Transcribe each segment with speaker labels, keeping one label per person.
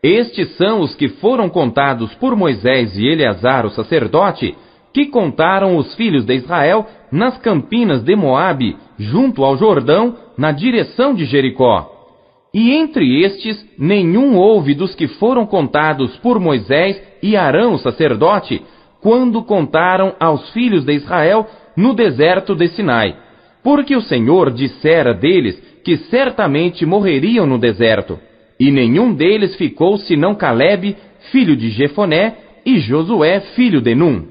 Speaker 1: Estes são os que foram contados por Moisés e Eleazar, o sacerdote, que contaram os filhos de Israel nas campinas de Moabe, junto ao Jordão, na direção de Jericó. E entre estes, nenhum houve dos que foram contados por Moisés e Arão, o sacerdote, quando contaram aos filhos de Israel no deserto de Sinai, porque o Senhor dissera deles que certamente morreriam no deserto, e nenhum deles ficou senão Calebe, filho de Jefoné, e Josué, filho de Num.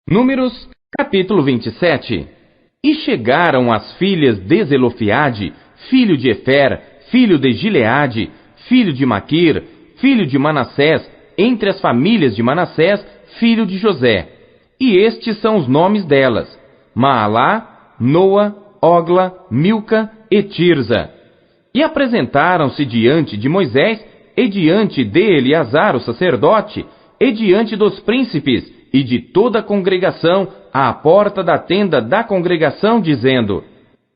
Speaker 1: Números, capítulo 27. E chegaram as filhas de Zelofiade, filho de Efer, filho de Gileade, filho de Maquir, filho de Manassés, entre as famílias de Manassés, filho de José. E estes são os nomes delas: Maalá, Noa, Ogla, Milca e Tirza. E apresentaram-se diante de Moisés, e diante de Eleazar, o sacerdote, e diante dos príncipes, e de toda a congregação, à porta da tenda da congregação, dizendo: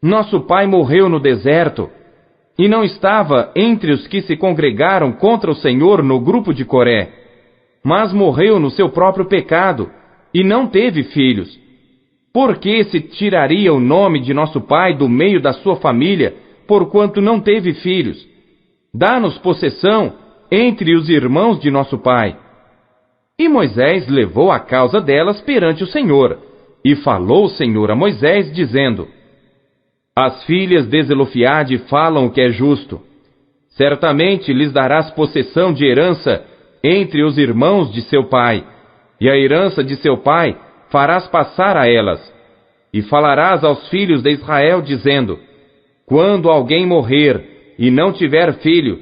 Speaker 1: Nosso pai morreu no deserto, e não estava entre os que se congregaram contra o Senhor no grupo de Coré, mas morreu no seu próprio pecado, e não teve filhos. Por que se tiraria o nome de nosso pai do meio da sua família, porquanto não teve filhos? Dá-nos possessão entre os irmãos de nosso pai. E Moisés levou a causa delas perante o Senhor, e falou o Senhor a Moisés, dizendo: As filhas de Zelofiade falam o que é justo. Certamente lhes darás possessão de herança entre os irmãos de seu pai, e a herança de seu pai farás passar a elas. E falarás aos filhos de Israel, dizendo: Quando alguém morrer e não tiver filho,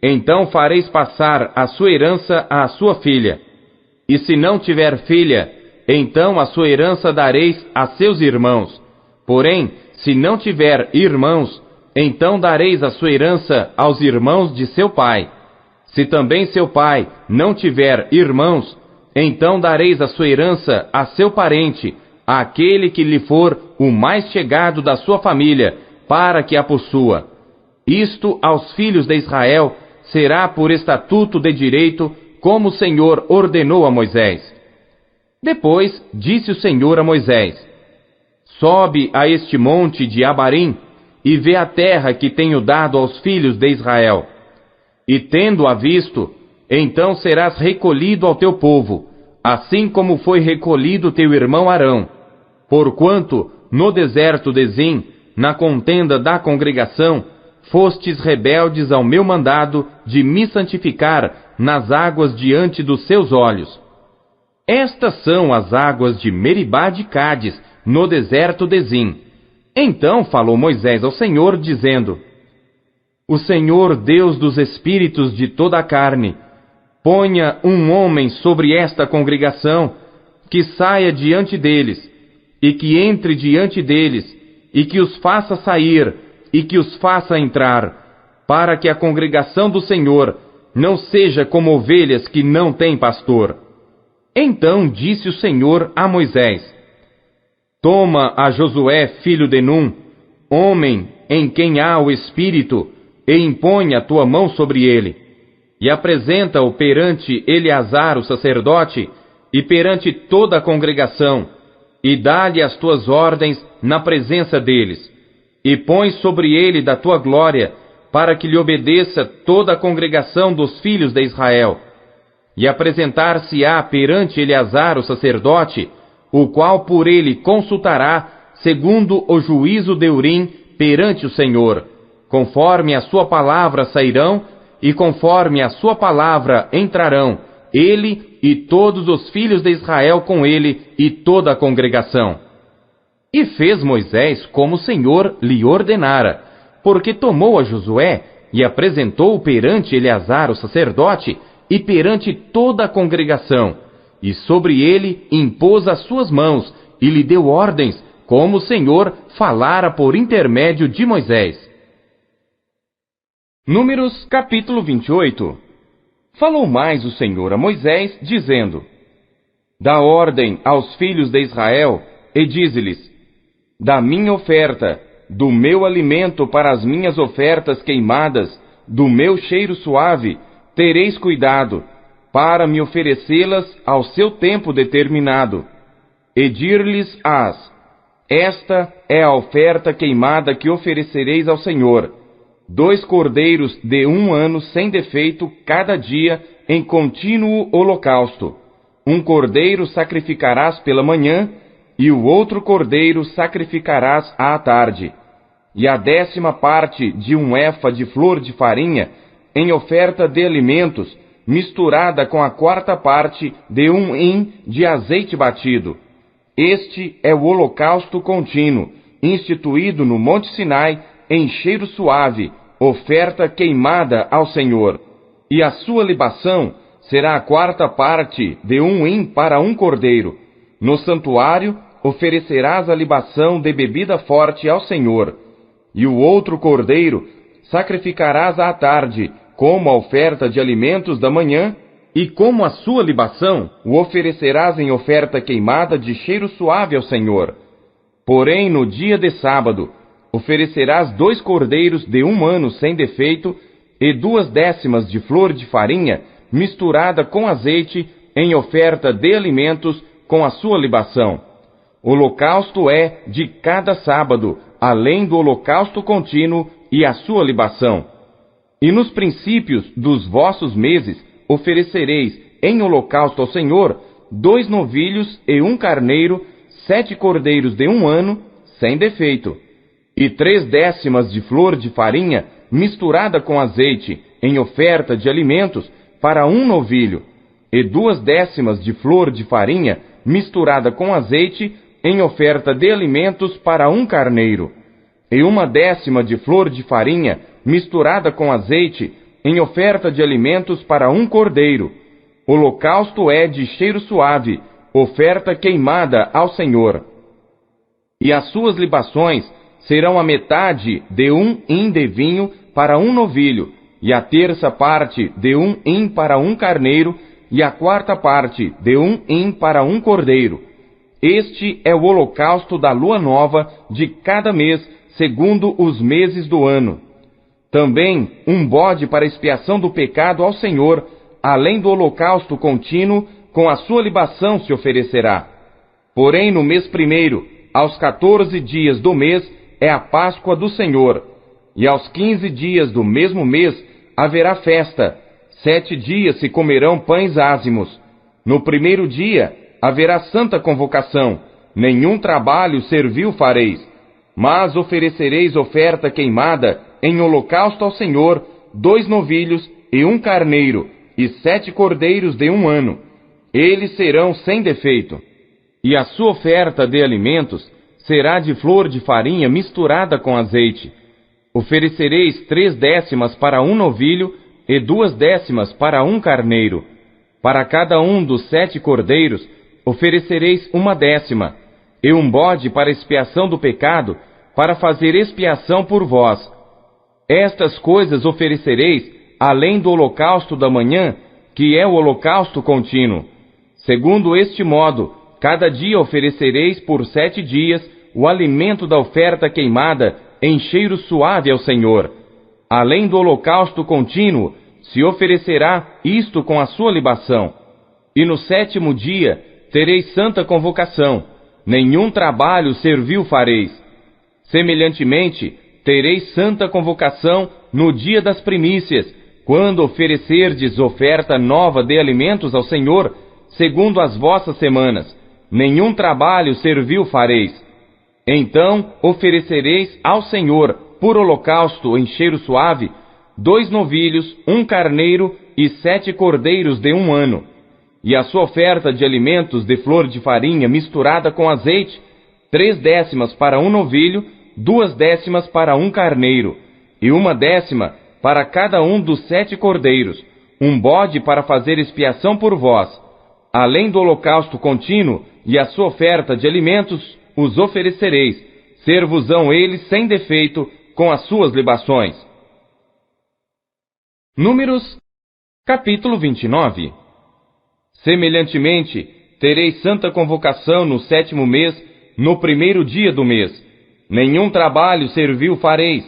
Speaker 1: então fareis passar a sua herança à sua filha. E se não tiver filha, então a sua herança dareis a seus irmãos. Porém, se não tiver irmãos, então dareis a sua herança aos irmãos de seu pai. Se também seu pai não tiver irmãos, então dareis a sua herança a seu parente, àquele que lhe for o mais chegado da sua família, para que a possua. Isto aos filhos de Israel será por estatuto de direito, como o Senhor ordenou a Moisés. Depois disse o Senhor a Moisés: Sobe a este monte de Abarim, e vê a terra que tenho dado aos filhos de Israel. E tendo-a visto, então serás recolhido ao teu povo, assim como foi recolhido teu irmão Arão. Porquanto, no deserto de Zim, na contenda da congregação, fostes rebeldes ao meu mandado de me santificar nas águas diante dos seus olhos. Estas são as águas de Meribá de Cádiz, no deserto de Zim. Então falou Moisés ao Senhor, dizendo: O Senhor, Deus dos espíritos de toda a carne, ponha um homem sobre esta congregação, que saia diante deles, e que entre diante deles, e que os faça sair, e que os faça entrar, para que a congregação do Senhor não seja como ovelhas que não têm pastor. Então disse o Senhor a Moisés: Toma a Josué, filho de Num, homem em quem há o Espírito, e impõe a tua mão sobre ele, e apresenta-o perante Eleazar, o sacerdote, e perante toda a congregação, e dá-lhe as tuas ordens na presença deles, e põe sobre ele da tua glória, para que lhe obedeça toda a congregação dos filhos de Israel. E apresentar-se-á perante Eleazar, o sacerdote, o qual por ele consultará, segundo o juízo de Urim, perante o Senhor. Conforme a sua palavra sairão, e conforme a sua palavra entrarão, ele e todos os filhos de Israel com ele, e toda a congregação. E fez Moisés como o Senhor lhe ordenara, porque tomou a Josué e apresentou-o perante Eleazar, o sacerdote, e perante toda a congregação, e sobre ele impôs as suas mãos, e lhe deu ordens, como o Senhor falara por intermédio de Moisés. Números, capítulo 28. Falou mais o Senhor a Moisés, dizendo: Dá ordem aos filhos de Israel, e dize-lhes: Da minha oferta, do meu alimento para as minhas ofertas queimadas, do meu cheiro suave, tereis cuidado, para me oferecê-las ao seu tempo determinado. E dir-lhes-ás: esta é a oferta queimada que oferecereis ao Senhor: 2 cordeiros de 1 ano sem defeito cada dia em contínuo holocausto. 1 cordeiro sacrificarás pela manhã, e o outro cordeiro sacrificarás à tarde. E a 10ª parte de 1 efa de flor de farinha, em oferta de alimentos, misturada com a 4ª parte de 1 hin de azeite batido. Este é o holocausto contínuo, instituído no Monte Sinai, em cheiro suave, oferta queimada ao Senhor. E a sua libação será a 4ª parte de 1 hin para 1 cordeiro. No santuário oferecerás a libação de bebida forte ao Senhor. E o outro cordeiro sacrificarás à tarde, como a oferta de alimentos da manhã, e como a sua libação o oferecerás em oferta queimada de cheiro suave ao Senhor. Porém, no dia de sábado, oferecerás 2 cordeiros de 1 ano sem defeito, e 2/10 de flor de farinha, misturada com azeite, em oferta de alimentos, com a sua libação. O holocausto é de cada sábado, além do holocausto contínuo e a sua libação. E nos princípios dos vossos meses oferecereis em holocausto ao Senhor 2 novilhos e 1 carneiro, 7 cordeiros de 1 ano, sem defeito, e 3/10 de flor de farinha misturada com azeite, em oferta de alimentos, para 1 novilho, e 2/10 de flor de farinha misturada com azeite, em oferta de alimentos, para 1 carneiro, e 1/10 de flor de farinha misturada com azeite, em oferta de alimentos, para 1 cordeiro. Holocausto é de cheiro suave, oferta queimada ao Senhor. E as suas libações serão a metade de 1 hin de vinho para 1 novilho, e a 1/3 parte de 1 hin para 1 carneiro, e a 4ª parte de 1 hin para 1 cordeiro. Este é o holocausto da lua nova de cada mês, segundo os meses do ano. Também 1 bode para expiação do pecado ao Senhor, além do holocausto contínuo, com a sua libação se oferecerá. Porém, no mês primeiro, aos 14 dias do mês, é a Páscoa do Senhor. E aos 15 dias do mesmo mês haverá festa. 7 dias se comerão pães ázimos. No primeiro dia haverá santa convocação. Nenhum trabalho servil fareis. Mas oferecereis oferta queimada em holocausto ao Senhor, 2 novilhos e 1 carneiro, e 7 cordeiros de 1 ano. Eles serão sem defeito. E a sua oferta de alimentos será de flor de farinha misturada com azeite. Oferecereis 3/10 para 1 novilho e 2/10 para 1 carneiro. Para cada um dos 7 cordeiros oferecereis 1/10, e 1 bode para expiação do pecado, para fazer expiação por vós. Estas coisas oferecereis, além do holocausto da manhã, que é o holocausto contínuo. Segundo este modo, cada dia oferecereis por 7 dias o alimento da oferta queimada em cheiro suave ao Senhor. Além do holocausto contínuo, se oferecerá isto com a sua libação. E no 7º dia tereis santa convocação, nenhum trabalho servil fareis. Semelhantemente, tereis santa convocação no dia das primícias, quando oferecerdes oferta nova de alimentos ao Senhor, segundo as vossas semanas. Nenhum trabalho servil fareis. Então oferecereis ao Senhor, por holocausto em cheiro suave, 2 novilhos, 1 carneiro e 7 cordeiros de 1 ano. E a sua oferta de alimentos de flor de farinha misturada com azeite, 3/10 para 1 novilho, 2/10 para 1 carneiro, e 1/10 para cada um dos 7 cordeiros, 1 bode para fazer expiação por vós. Além do holocausto contínuo e a sua oferta de alimentos, os oferecereis, ser-vos-ão eles sem defeito, com as suas libações. Números, capítulo 29. Semelhantemente, tereis santa convocação no 7º mês, no primeiro dia do mês. Nenhum trabalho servil fareis.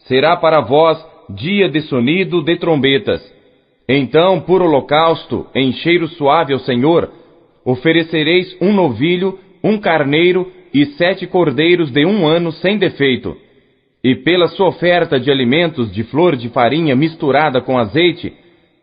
Speaker 1: Será para vós dia de sonido de trombetas. Então, por holocausto, em cheiro suave ao Senhor, oferecereis um novilho, um carneiro e 7 cordeiros de 1 ano sem defeito. E pela sua oferta de alimentos de flor de farinha misturada com azeite,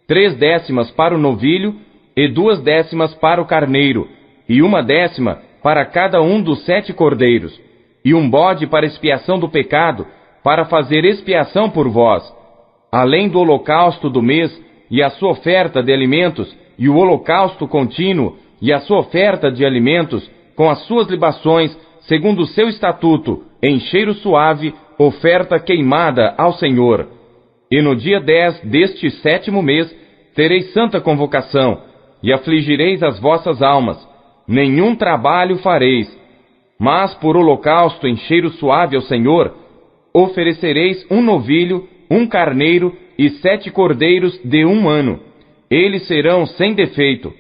Speaker 1: 3/10 para o novilho, e 2/10 para o carneiro, e 1/10 para cada um dos 7 cordeiros, e um bode para expiação do pecado, para fazer expiação por vós, além do holocausto do mês, e a sua oferta de alimentos, e o holocausto contínuo, e a sua oferta de alimentos, com as suas libações, segundo o seu estatuto, em cheiro suave, oferta queimada ao Senhor. E no dia 10 deste 7º mês, tereis santa convocação, e afligireis as vossas almas, nenhum trabalho fareis. Mas por holocausto em cheiro suave ao Senhor, oferecereis um novilho, um carneiro e 7 cordeiros de 1 ano. Eles serão sem defeito.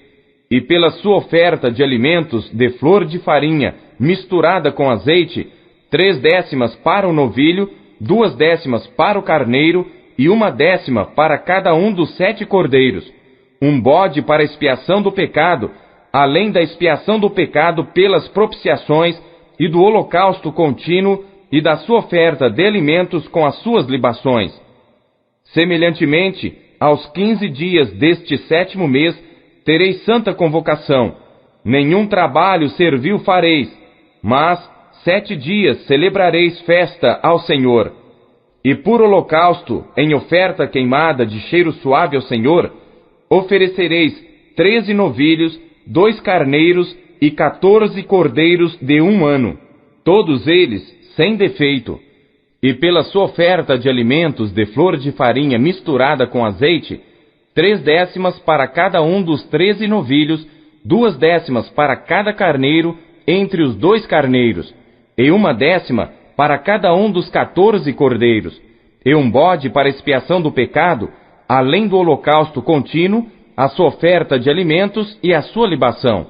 Speaker 1: E pela sua oferta de alimentos de flor de farinha misturada com azeite, 3/10 para o novilho, 2/10 para o carneiro e 1/10 para cada um dos 7 cordeiros, um bode para expiação do pecado, além da expiação do pecado pelas propiciações e do holocausto contínuo e da sua oferta de alimentos com as suas libações. Semelhantemente, aos 15 dias deste 7º mês, tereis santa convocação, nenhum trabalho servil fareis, mas 7 dias celebrareis festa ao Senhor. E por holocausto, em oferta queimada de cheiro suave ao Senhor, oferecereis 13 novilhos, 2 carneiros e 14 cordeiros de 1 ano, todos eles sem defeito. E pela sua oferta de alimentos de flor de farinha misturada com azeite, 3/10 para cada um dos 13 novilhos, 2/10 para cada carneiro entre os 2 carneiros, e 1/10 para cada um dos 14 cordeiros, e um bode para expiação do pecado, além do holocausto contínuo, a sua oferta de alimentos e a sua libação.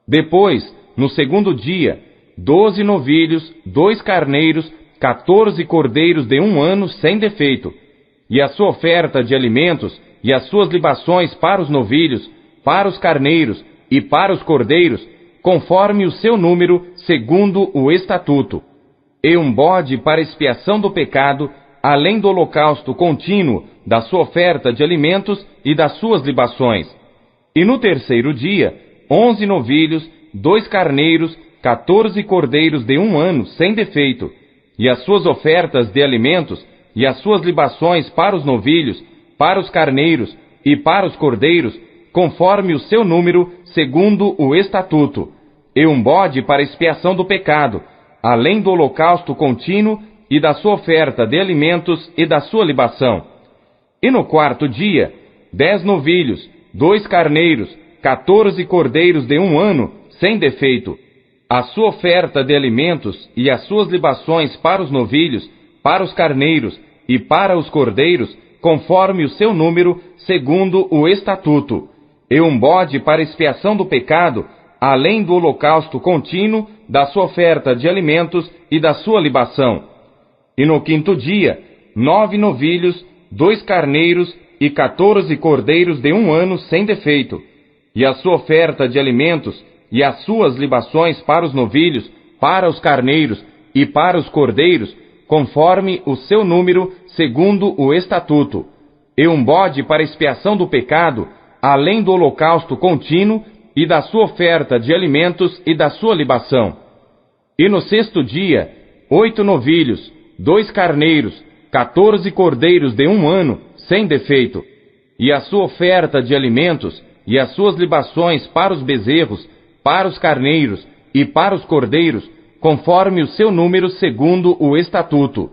Speaker 1: Depois, no 2º dia, 12 novilhos, 2 carneiros, 14 cordeiros de 1 ano sem defeito, e a sua oferta de alimentos e as suas libações para os novilhos, para os carneiros e para os cordeiros, conforme o seu número, segundo o estatuto, e um bode para expiação do pecado, além do holocausto contínuo, da sua oferta de alimentos e das suas libações. E no 3º dia, 11 novilhos, 2 carneiros, 14 cordeiros de 1 ano sem defeito, e as suas ofertas de alimentos e as suas libações para os novilhos, para os carneiros e para os cordeiros, conforme o seu número, segundo o estatuto, e um bode para expiação do pecado, além do holocausto contínuo e da sua oferta de alimentos e da sua libação. E no 4º dia, 10 novilhos, 2 carneiros, 14 cordeiros de 1 ano, sem defeito, a sua oferta de alimentos e as suas libações para os novilhos, para os carneiros e para os cordeiros, conforme o seu número, segundo o estatuto, e um bode para expiação do pecado, além do holocausto contínuo, da sua oferta de alimentos e da sua libação. E no 5º dia, 9 novilhos, 2 carneiros e 14 cordeiros de 1 ano sem defeito, e a sua oferta de alimentos e as suas libações para os novilhos, para os carneiros e para os cordeiros, conforme o seu número, segundo o estatuto, e um bode para expiação do pecado, além do holocausto contínuo e da sua oferta de alimentos e da sua libação. E no 6º dia, 8 novilhos, 2 carneiros, 14 cordeiros de 1 ano, sem defeito, e a sua oferta de alimentos e as suas libações para os bezerros, para os carneiros e para os cordeiros, conforme o seu número segundo o estatuto,